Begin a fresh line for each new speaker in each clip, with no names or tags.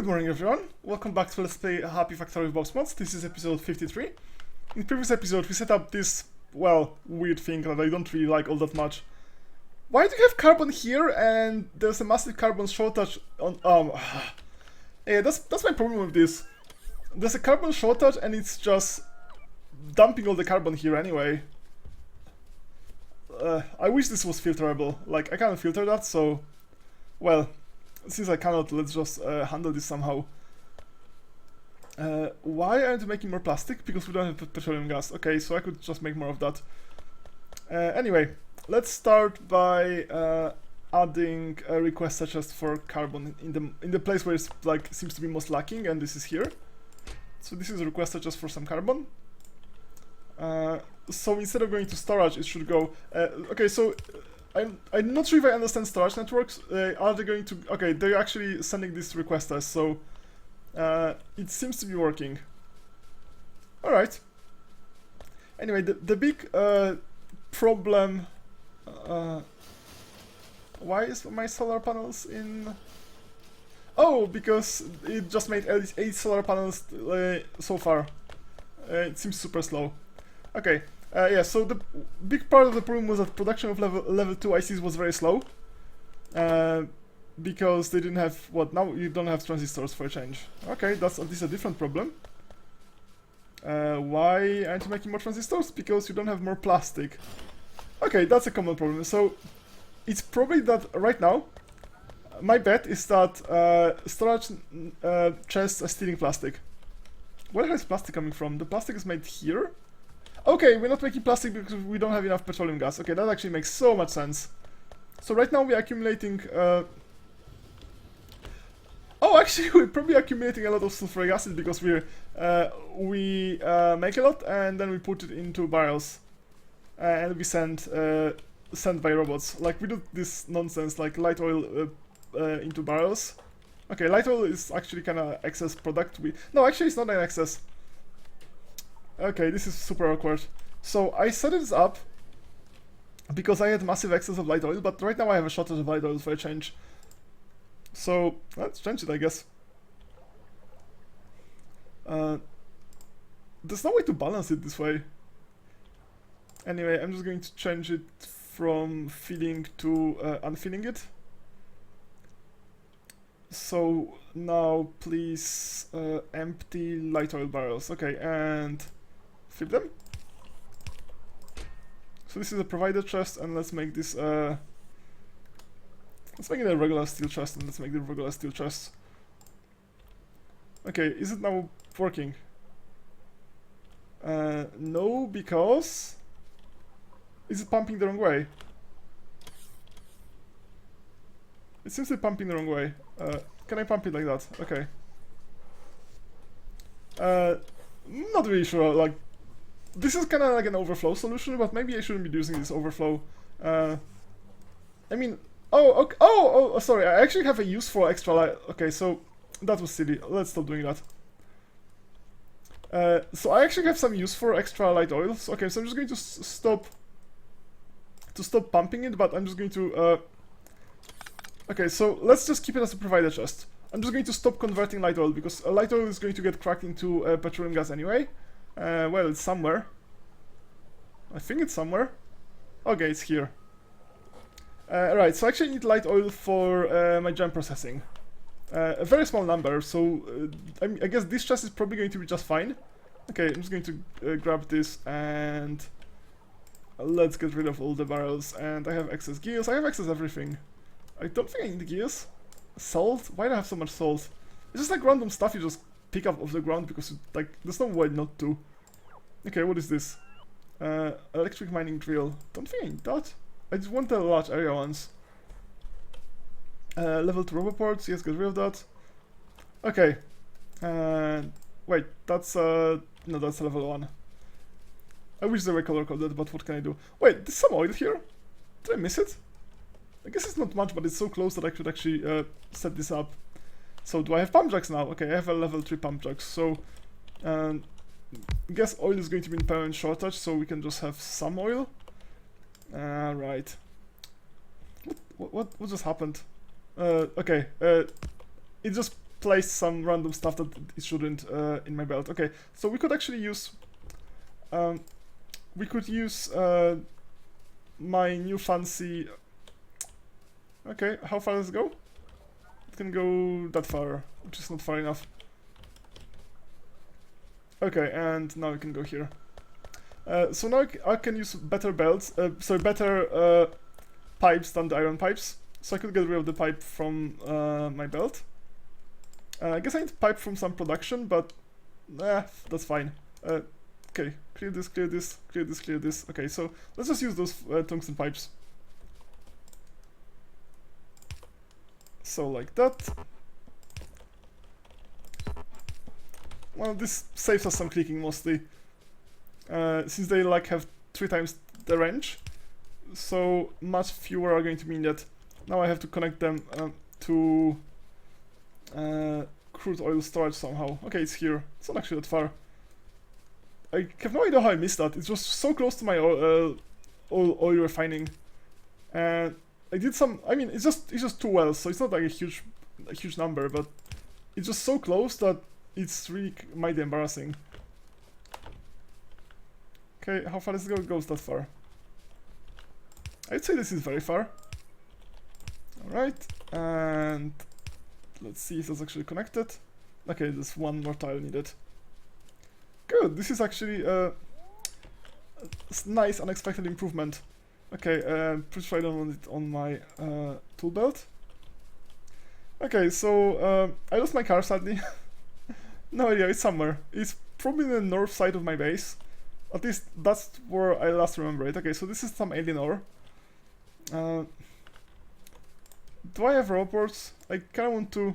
Good morning everyone, welcome back to Let's Play Happy Factorio Box Mods. This is episode 53. In the previous episode we set up this, well, weird thing that I don't really like all that much. Why do you have carbon here and there's a massive carbon shortage on, yeah, that's my problem with this. There's a carbon shortage and it's just dumping all the carbon here anyway. I wish this was filterable, like I can't filter that, so, well, since I cannot, let's just handle this somehow. Why aren't we making more plastic? Because we don't have petroleum gas. Okay, so I could just make more of that. Anyway, let's start by adding a request suggest for carbon in the place where it's like seems to be most lacking, and this is here. So this is a request suggest for some carbon. So instead of going to storage, it should go. Okay, so. I'm not sure if I understand storage networks. Are they going to... Okay, they're actually sending this request us, so... it seems to be working. Alright. Anyway, the big problem... why is my solar panels in... Oh, because it just made 8 solar panels so far. It seems super slow. Okay. Yeah, so the big part of the problem was that production of level 2 ICs was very slow. Because they didn't have... What, now you don't have transistors for a change. Okay, that's at least a different problem. Why aren't you making more transistors? Because you don't have more plastic. Okay, that's a common problem. So, it's probably that right now, my bet is that storage chests are stealing plastic. Where is plastic coming from? The plastic is made here? Okay, we're not making plastic because we don't have enough petroleum gas. Okay, that actually makes so much sense. So right now we're accumulating... Oh, actually we're probably accumulating a lot of sulfuric acid because we make a lot and then we put it into barrels. And we send by robots. Like we do this nonsense, like light oil into barrels. Okay, light oil is actually kind of excess product. No, actually it's not an excess. Okay, this is super awkward. So I set this up because I had massive excess of light oil, but right now I have a shortage of light oil for a change. So let's change it, I guess. There's no way to balance it this way. Anyway, I'm just going to change it from filling to unfilling it. So now please empty light oil barrels. Okay, and fill them. So this is a provider chest, and let's make this let's make it a regular steel chest, and let's make the regular steel chest. Okay, is it now working? No, because is it pumping the wrong way? It seems to be pumping the wrong way. Can I pump it like that? Okay. Not really sure, like... This is kinda like an overflow solution, but maybe I shouldn't be using this overflow. I mean... Oh, sorry, I actually have a use for extra light... Okay, so... That was silly. Let's stop doing that. So I actually have some use for extra light oils. Okay, so I'm just going to stop pumping it, but I'm just going to... Okay, so let's just keep it as a provider chest. I'm just going to stop converting light oil, because light oil is going to get cracked into petroleum gas anyway. Well, it's somewhere. I think it's somewhere. Okay, it's here. Right, so I actually need light oil for my gem processing. A very small number, so I guess this chest is probably going to be just fine. Okay, I'm just going to grab this and... let's get rid of all the barrels, and I have excess gears, I have excess everything. I don't think I need gears. Salt? Why do I have so much salt? It's just like random stuff you just pick up off the ground because like there's no way not to. Okay, what is this? Electric mining drill. Don't think I need that. I just want the large area ones. Level 2 roboports, yes, get rid of that. Okay. Wait, that's no, that's level 1. I wish they were color coded, but what can I do? Wait, there's some oil here? Did I miss it? I guess it's not much, but it's so close that I could actually set this up. So do I have pump jacks now? Okay, I have a level 3 pump jacks. So I guess oil is going to be in permanent shortage, so we can just have some oil. Right. What just happened? Okay. It just placed some random stuff that it shouldn't in my belt. Okay, so we could actually use my new fancy. Okay, how far does it go? It can go that far, which is not far enough. Okay, and now we can go here. So now I can use better belts, better pipes than the iron pipes. So I could get rid of the pipe from my belt. I guess I need pipe from some production, but that's fine. Okay, clear this, clear this, clear this, clear this. Okay, so let's just use those tungsten pipes. So like that. Well, this saves us some clicking mostly, since they like have 3 times the range, so much fewer are going to mean that now I have to connect them to crude oil storage somehow. Okay, it's here. It's not actually that far. I have no idea how I missed that. It's just so close to my oil refining, and I did some. I mean, it's just 2 wells, so it's not like a huge number, but it's just so close that it's really mighty embarrassing. Okay, how far does it go? It goes that far. I'd say this is very far. Alright, and let's see if that's actually connected. Okay, there's 1 more tile needed. Good, this is actually a nice unexpected improvement. Okay, pretty sure I don't want it on my tool belt. Okay, so I lost my car sadly. No idea, it's somewhere. It's probably the north side of my base. At least that's where I last remember it. Okay, so this is some alien ore. Do I have robots? I kinda want to...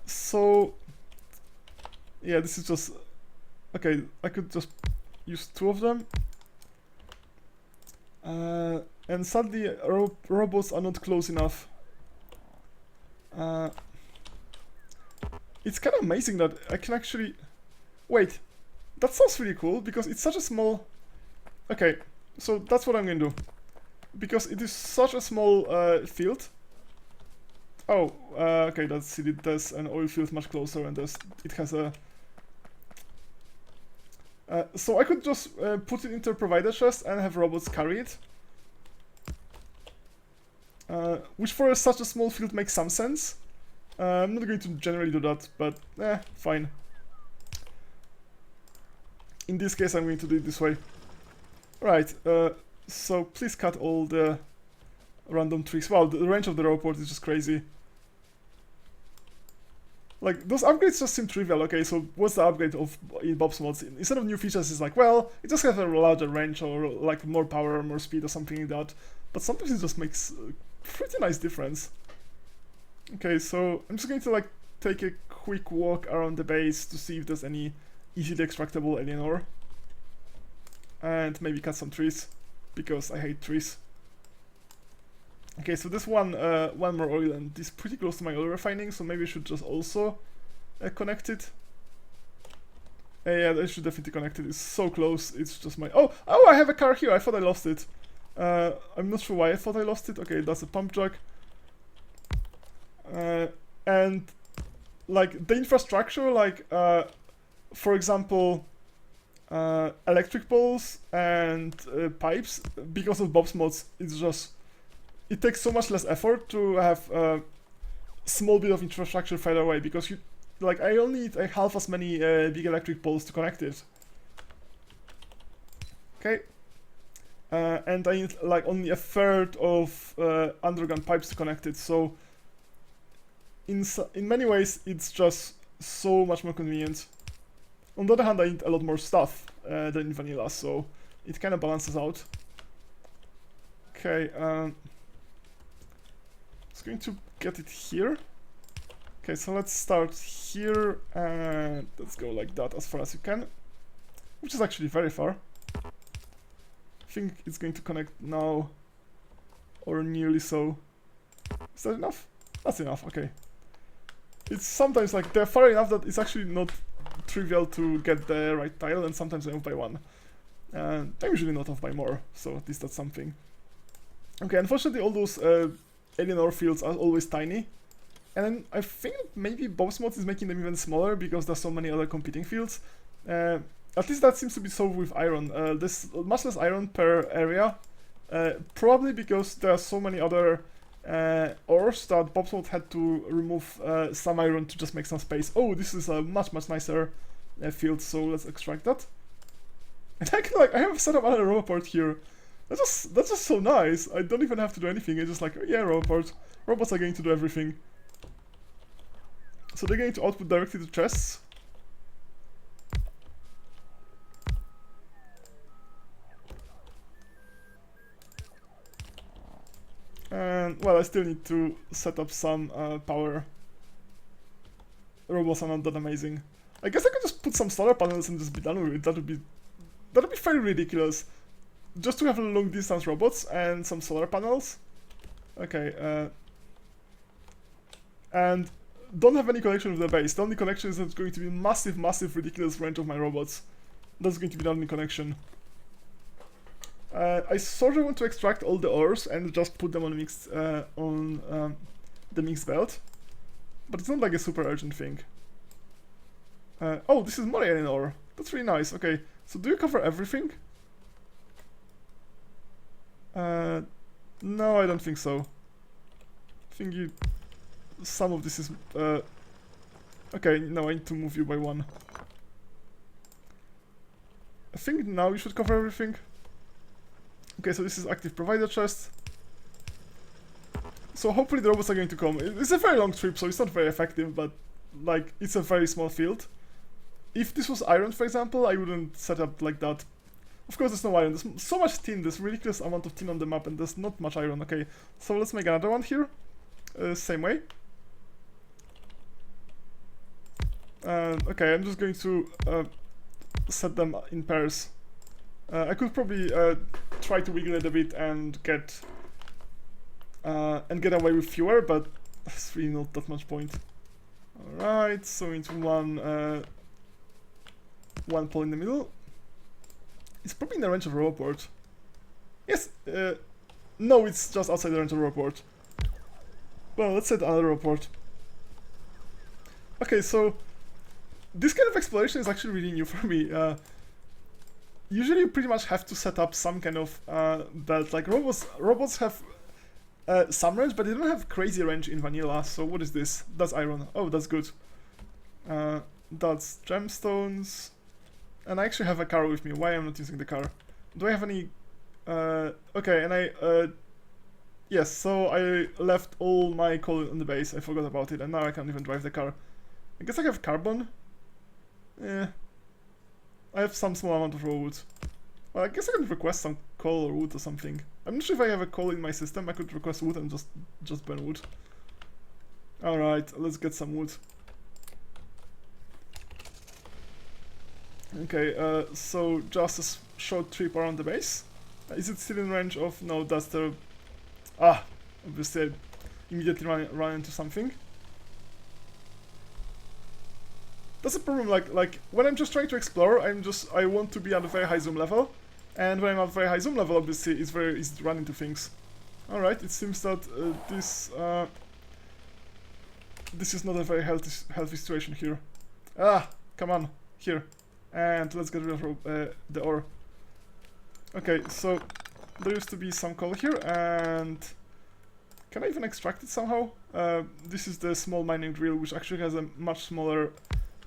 so... Yeah, this is just... Okay, I could just use 2 of them. And sadly, robots are not close enough. It's kind of amazing that I can actually... Wait, that sounds really cool, because it's such a small... Okay, so that's what I'm gonna do. Because it is such a small field. Oh, okay, that's it. There's an oil field much closer, and it has a... so I could just put it into a provider chest and have robots carry it. Which for such a small field makes some sense. I'm not going to generally do that, but fine. In this case, I'm going to do it this way. Right, so please cut all the random trees. Wow, the range of the robot is just crazy. Like, those upgrades just seem trivial. Okay, so what's the upgrade of in Bob's mods? Instead of new features, it's like, well, it just has a larger range or like more power or more speed or something like that. But sometimes it just makes a pretty nice difference. Okay, so I'm just going to like take a quick walk around the base to see if there's any easily extractable alien ore. And maybe cut some trees, because I hate trees. Okay, so this one more oil, and this is pretty close to my oil refining, so maybe I should just also connect it. Yeah, I should definitely connect it. It's so close. It's just my... Oh, I have a car here. I thought I lost it. I'm not sure why I thought I lost it. Okay, that's a pump jack. And like the infrastructure, like for example, electric poles and pipes, because of Bob's mods, it's just... It takes so much less effort to have a small bit of infrastructure further away, because you... Like, I only need half as many big electric poles to connect it. Okay. And I need, like, only a third of underground pipes to connect it, so... In many ways, it's just so much more convenient. On the other hand, I need a lot more stuff than in vanilla, so it kind of balances out. Okay, just going to get it here. Okay, so let's start here, and let's go like that as far as you can. Which is actually very far. I think it's going to connect now, or nearly so. Is that enough? That's enough, okay. It's sometimes like they're far enough that it's actually not trivial to get the right tile, and sometimes I'm off by 1. And I'm usually not off by more, so at least that's something. Okay, unfortunately all those alien ore fields are always tiny, And then I think maybe Bob's mod is making them even smaller because there's so many other competing fields. At least that seems to be solved with iron. There's much less iron per area, probably because there are so many other ores that Bob's mod had to remove some iron to just make some space. Oh, this is a much nicer field, so let's extract that. And I have set up another robot here. That's just so nice. I don't even have to do anything. It's just like, yeah, robot. Robots are going to do everything. So they're going to output directly to chests. And, well, I still need to set up some power. Robots are not that amazing. I guess I could just put some solar panels and just be done with it. That would be fairly ridiculous. Just to have long distance robots and some solar panels. Okay, and don't have any connection with the base. The only connection is that it's going to be massive, ridiculous range of my robots. That's going to be the only connection. I sort of want to extract all the ores and just put them on the mixed belt, but it's not like a super urgent thing. Oh, this is more alien ore. That's really nice. Okay, so do you cover everything? No, I don't think so. I think some of this is... Okay, no, I need to move you by one. I think now you should cover everything. Okay, so this is active provider chest. So hopefully the robots are going to come. It's a very long trip, so it's not very effective, but like, it's a very small field. If this was iron, for example, I wouldn't set up like that. Of course there's no iron, there's so much tin, there's ridiculous amount of tin on the map, and there's not much iron. Okay, so let's make another one here. Same way. Okay, I'm just going to set them in pairs. I could probably try to wiggle it a bit and get away with fewer, but that's really not that much point. Alright, so into one pole in the middle. It's probably in the range of Roboport. Yes, no, it's just outside the range of Roboport. Well, let's set another Roboport. Okay, so this kind of exploration is actually really new for me. Usually you pretty much have to set up some kind of belt. Like robots have some range, but they don't have crazy range in vanilla. So what is this? That's iron. Oh, that's good. That's gemstones. And I actually have a car with me. Why am I not using the car? Do I have any... okay, and I... yes, so I left all my coal on the base. I forgot about it, and now I can't even drive the car. I guess I have carbon. Yeah. I have some small amount of raw wood. Well, I guess I can request some coal or wood or something. I'm not sure if I have a coal in my system. I could request wood and just burn wood. Alright, let's get some wood. Okay, so just a short trip around the base. Is it still in range of... No, that's the... Ah! Obviously I immediately run into something. That's a problem, like when I'm just trying to explore, I want to be at a very high zoom level. And when I'm at a very high zoom level, obviously it's very easy to run into things. Alright, it seems that this is not a very healthy situation here. Ah! Come on, here. And let's get rid of the ore. Okay, so there used to be some coal here, and can I even extract it somehow? This is the small mining drill, which actually has a much smaller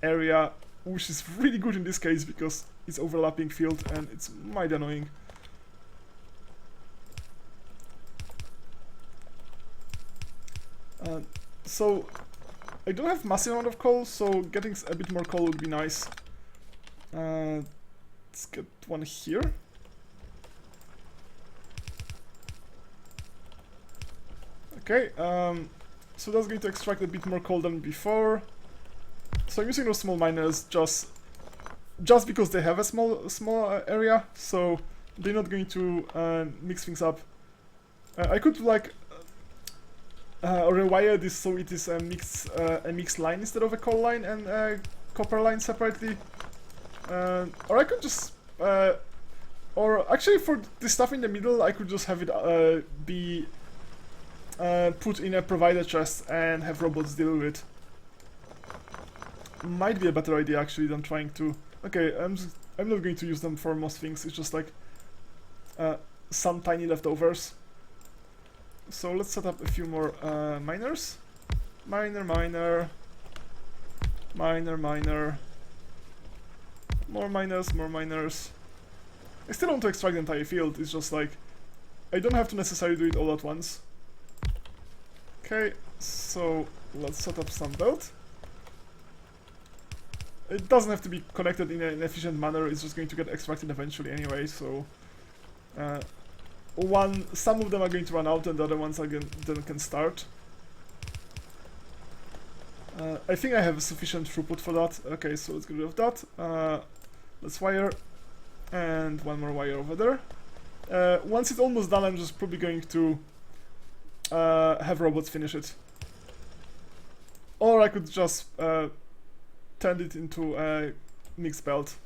area, which is really good in this case because it's overlapping field and it's mighty annoying. So I don't have massive amount of coal, so getting a bit more coal would be nice. Let's get one here. Okay, so that's going to extract a bit more coal than before. So I'm using those small miners just because they have a small area, so they're not going to mix things up. I could like rewire this so it is a mixed line instead of a coal line and a copper line separately. Or I could just, or actually for the stuff in the middle, I could just have it be put in a provider chest and have robots deal with it. Might be a better idea actually than trying to... Okay, I'm not going to use them for most things, it's just like some tiny leftovers. So let's set up a few more miners. Miner, miner. Miner, miner. More miners, more miners. I still want to extract the entire field, it's just like... I don't have to necessarily do it all at once. Okay, so let's set up some belt. It doesn't have to be connected in an efficient manner, it's just going to get extracted eventually anyway, so... some of them are going to run out and the other ones are then can start. I think I have sufficient throughput for that. Okay, so let's get rid of that. Let's wire, and one more wire over there. Once it's almost done, I'm just probably going to have robots finish it. Or I could just turn it into a mixed belt.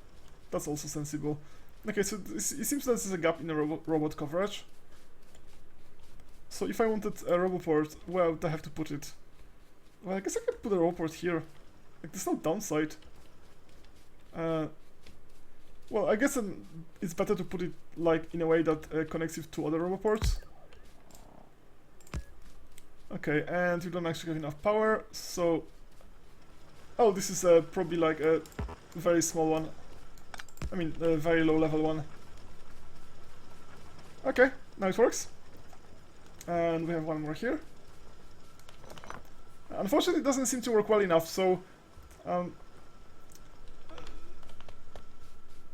That's also sensible. Okay, so it seems that there's a gap in the robot coverage. So if I wanted a roboport, where would I have to put it? Well, I guess I could put a roboport here. Like, there's no downside. Well, I guess it's better to put it like in a way that connects it to other roboports. Okay, and we don't actually have enough power, so... Oh, this is probably like a very small one. I mean, a very low level one. Okay, now it works. And we have one more here. Unfortunately, it doesn't seem to work well enough, so...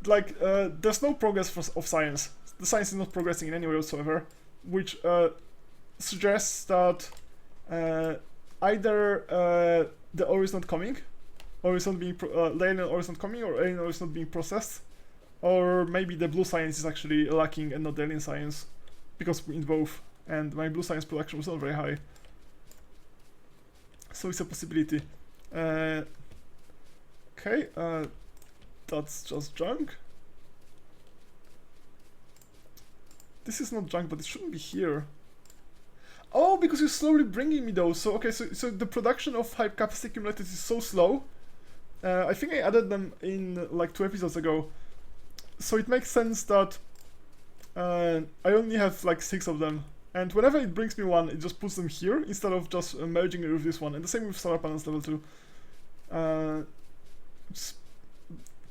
there's no progress of science. The science is not progressing in any way whatsoever, which suggests that either the ore is not coming, or is not being the alien ore is not coming, or alien ore is not being processed, or maybe the blue science is actually lacking and not the alien science, because we need both, and my blue science production was not very high. So it's a possibility. Okay, that's just junk. This is not junk, but it shouldn't be here. Oh, because you're slowly bringing me those. So okay, so the production of high capacity accumulators is so slow. I think I added them in like 2 episodes ago. So it makes sense that I only have like 6 of them. And whenever it brings me one, it just puts them here instead of just merging it with this one. And the same with solar panels level 2.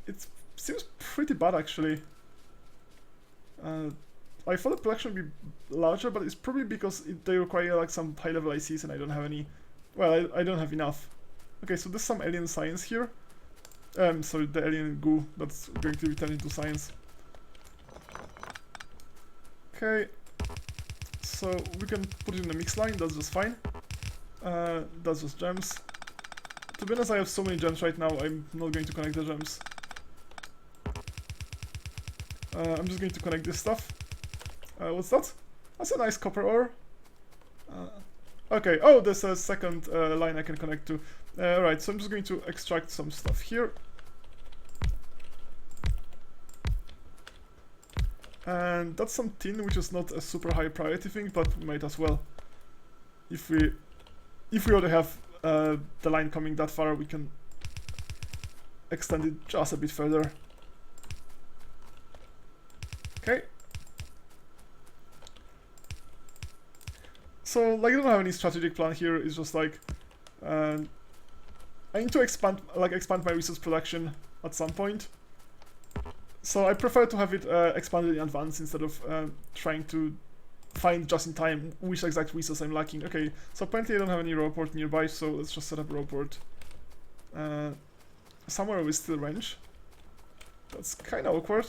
It seems pretty bad actually. I thought the production would be larger, but it's probably because they require like some high level ICs and I don't have any. Well, I don't have enough. Okay, so there's some alien science here. Sorry, the alien goo that's going to be turned into science. Okay, so we can put it in a mix line, that's just fine. That's just gems. To be honest, I have so many gems right now, I'm not going to connect the gems. I'm just going to connect this stuff. What's that? That's a nice copper ore. Okay, oh, there's a second line I can connect to. Alright, so I'm just going to extract some stuff here. And that's some tin, which is not a super high priority thing, but we might as well. If we already have the line coming that far, we can extend it just a bit further. Okay. So, like, I don't have any strategic plan here, it's just like... I need to expand my resource production at some point. So I prefer to have it expanded in advance instead of trying to find just in time which exact resource I'm lacking. Okay, so apparently I don't have any roboport nearby, so let's just set up a roboport somewhere with still range. That's kind of awkward.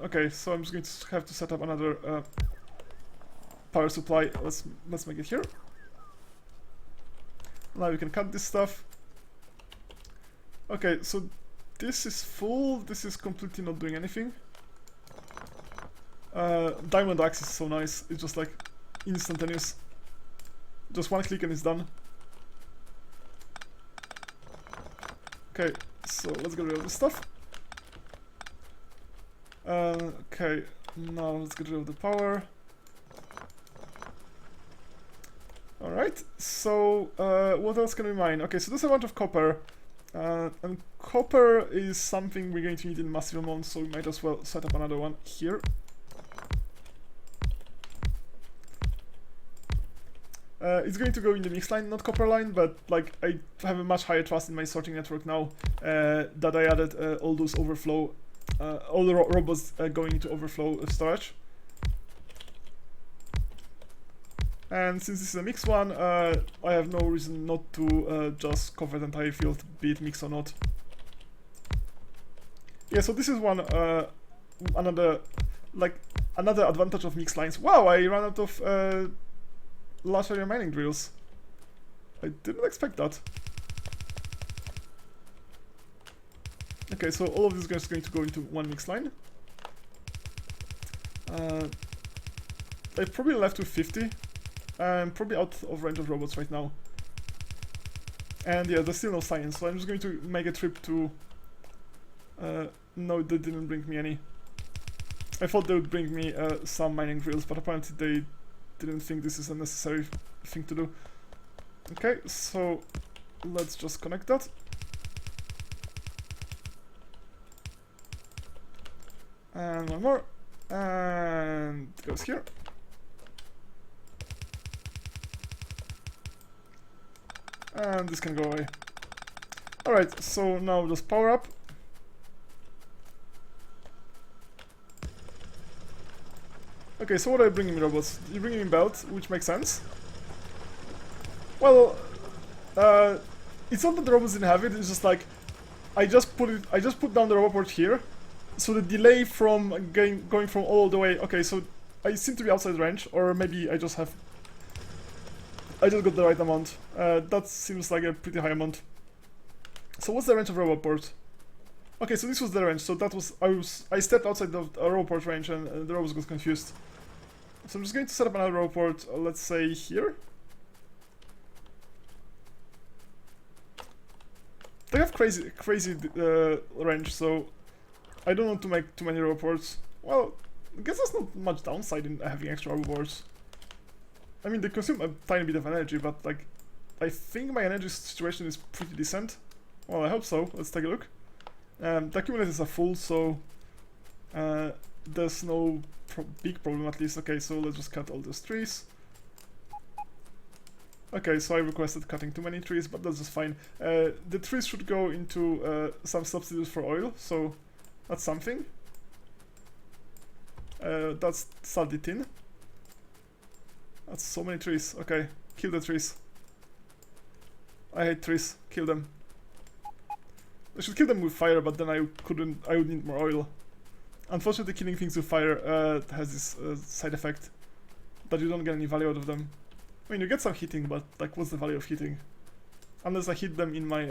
Okay, so I'm just going to have to set up another power supply. Let's make it here. Now we can cut this stuff. Okay, so this is full, this is completely not doing anything. Diamond axe is so nice, it's just like instantaneous. Just one click and it's done. Okay, so let's get rid of this stuff. Okay, now let's get rid of the power. Alright, so what else can we mine? Okay, so there's a bunch of copper. And copper is something we're going to need in massive amounts, so we might as well set up another one here. It's going to go in the mix line, not copper line, but like I have a much higher trust in my sorting network now that I added all those overflow, all the robots going into overflow storage. And since this is a mix one, I have no reason not to just cover the entire field, be it mix or not. Yeah, so this is one another advantage of mix lines. Wow, I ran out of large area mining drills. I didn't expect that. Okay, so all of this is going to go into one mix line. I've probably left with 50. I'm probably out of range of robots right now. And yeah, there's still no science, so I'm just going to make a trip to... no, they didn't bring me any. I thought they would bring me some mining drills, but apparently they didn't think this is a necessary thing to do. Okay, so let's just connect that. And one more. And it goes here. And this can go away. Alright, so now just power up. Okay, so what are you bringing me, robots? You're bringing me belt, which makes sense. Well, it's not that the robots didn't have it, it's just like I just put down the robot port here. So the delay from going from all the way, okay, so I seem to be outside range, or maybe I just got the right amount. That seems like a pretty high amount. So what's the range of robot port? Okay, so this was the range, so that was, I stepped outside the robot port range and the robots got confused. So I'm just going to set up another robot port, let's say here. They have crazy range, so I don't want to make too many robot ports. Well, I guess there's not much downside in having extra robot ports. I mean, they consume a tiny bit of energy, but like, I think my energy situation is pretty decent. Well, I hope so. Let's take a look. The accumulators are full, so there's no big problem at least. Okay, so let's just cut all those trees. Okay, so I requested cutting too many trees, but that's just fine. The trees should go into some substitutes for oil, so that's something. That's salty tin. That's so many trees. Okay, kill the trees. I hate trees. Kill them. I should kill them with fire, but then I would need more oil. Unfortunately, killing things with fire has this side effect that you don't get any value out of them. I mean, you get some heating, but like, what's the value of heating? Unless I hit them in my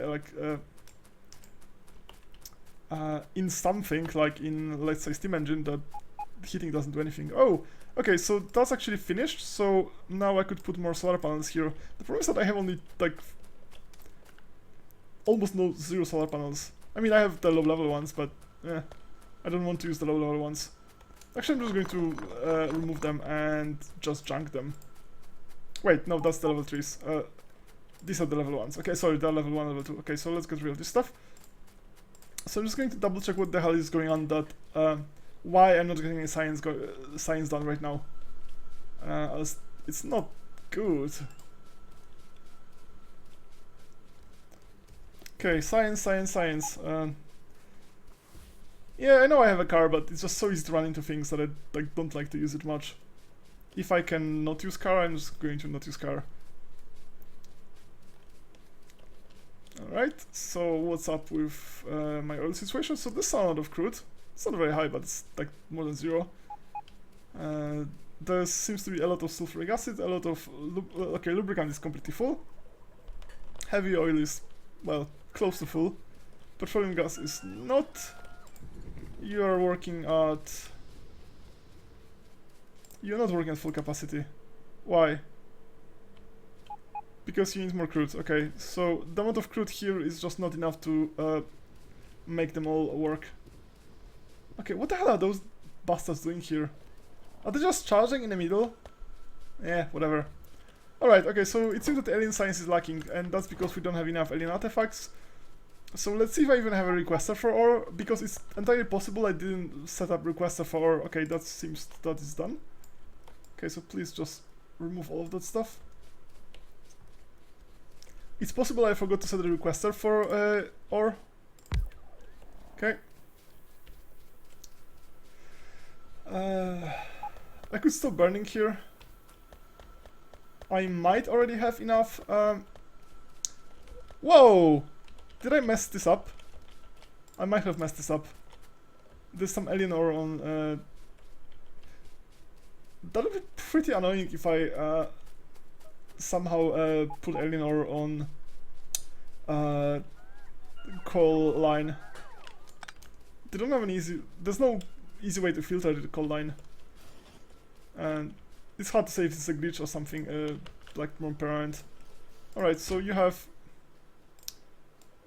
in something like in, let's say, steam engine, that heating doesn't do anything. Oh, okay, so that's actually finished. So now I could put more solar panels here. The problem is that I have only like almost zero solar panels. I mean, I have the low level ones, but I don't want to use the low level ones. Actually, I'm just going to remove them and just junk them. Wait, no, that's the level 3s. These are the level 1s. Okay, sorry, they're level 1, level 2. Okay, so let's get rid of this stuff. So I'm just going to double check what the hell is going on, that why I'm not getting any science done right now. It's not good. Okay, science. Yeah, I know I have a car, but it's just so easy to run into things that I don't like to use it much. If I can not use car, I'm just going to not use car. Alright, so what's up with my oil situation? So this amount of crude, it's not very high, but it's like more than 0. There seems to be a lot of sulfuric acid, a lot of... okay, lubricant is completely full. Heavy oil is, well, close to full. Petroleum gas is not. You are working at... You're not working at full capacity. Why? Because you need more crude. Okay, so the amount of crude here is just not enough to make them all work. Okay, what the hell are those bastards doing here? Are they just charging in the middle? Yeah, whatever. Alright, okay, so it seems that the alien science is lacking, and that's because we don't have enough alien artifacts. So let's see if I even have a requester for ore, because it's entirely possible I didn't set up requester for ore. Okay, that seems that is done. Okay, so please just remove all of that stuff. It's possible I forgot to set a requester for ore. Okay. I could stop burning here. I might already have enough. Whoa! Did I mess this up? I might have messed this up. There's some alien ore on... that would be pretty annoying if I somehow put alien ore on coal line. They don't have an easy... There's no easy way to filter the coal line. And it's hard to say if it's a glitch or something like more permanent. Alright, so you have...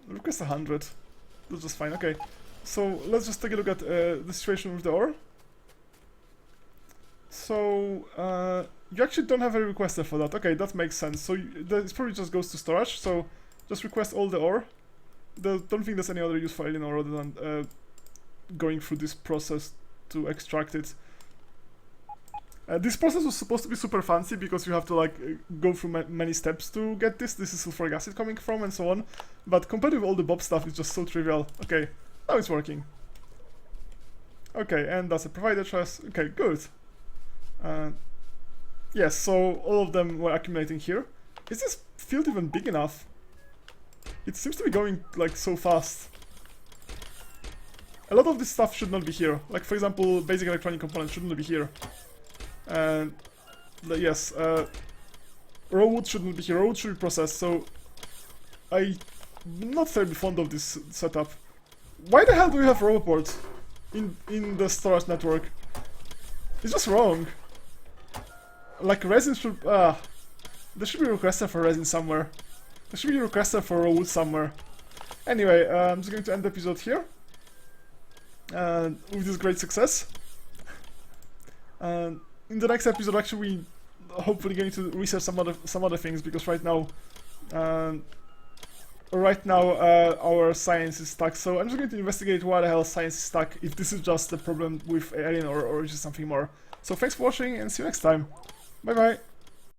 Request 100. That's just fine, okay. So let's just take a look at the situation with the ore. So you actually don't have a requester for that. Okay, that makes sense. So this probably just goes to storage. So just request all the ore. Don't think there's any other use for alien ore other than going through this process to extract it. This process was supposed to be super fancy because you have to like go through many steps to get this. This is sulfuric acid coming from and so on. But compared with all the Bob stuff, it's just so trivial. Okay, now it's working. Okay, and that's a provider choice. Okay, good. Yes, so all of them were accumulating here. Is this field even big enough? It seems to be going like so fast. A lot of this stuff should not be here. Like for example, basic electronic components shouldn't be here. And yes, raw wood shouldn't be here. Raw wood should be processed. So I'm not terribly fond of this setup. Why the hell do we have raw ports in the storage network? It's just wrong. Like resin should there should be a requester for resin somewhere. There should be a requester for raw wood somewhere. Anyway, I'm just going to end the episode here. With this great success. In the next episode, actually, we hopefully going to research some other things because right now, our science is stuck. So I'm just going to investigate why the hell science is stuck. If this is just a problem with alien or just something more. So thanks for watching and see you next time. Bye bye.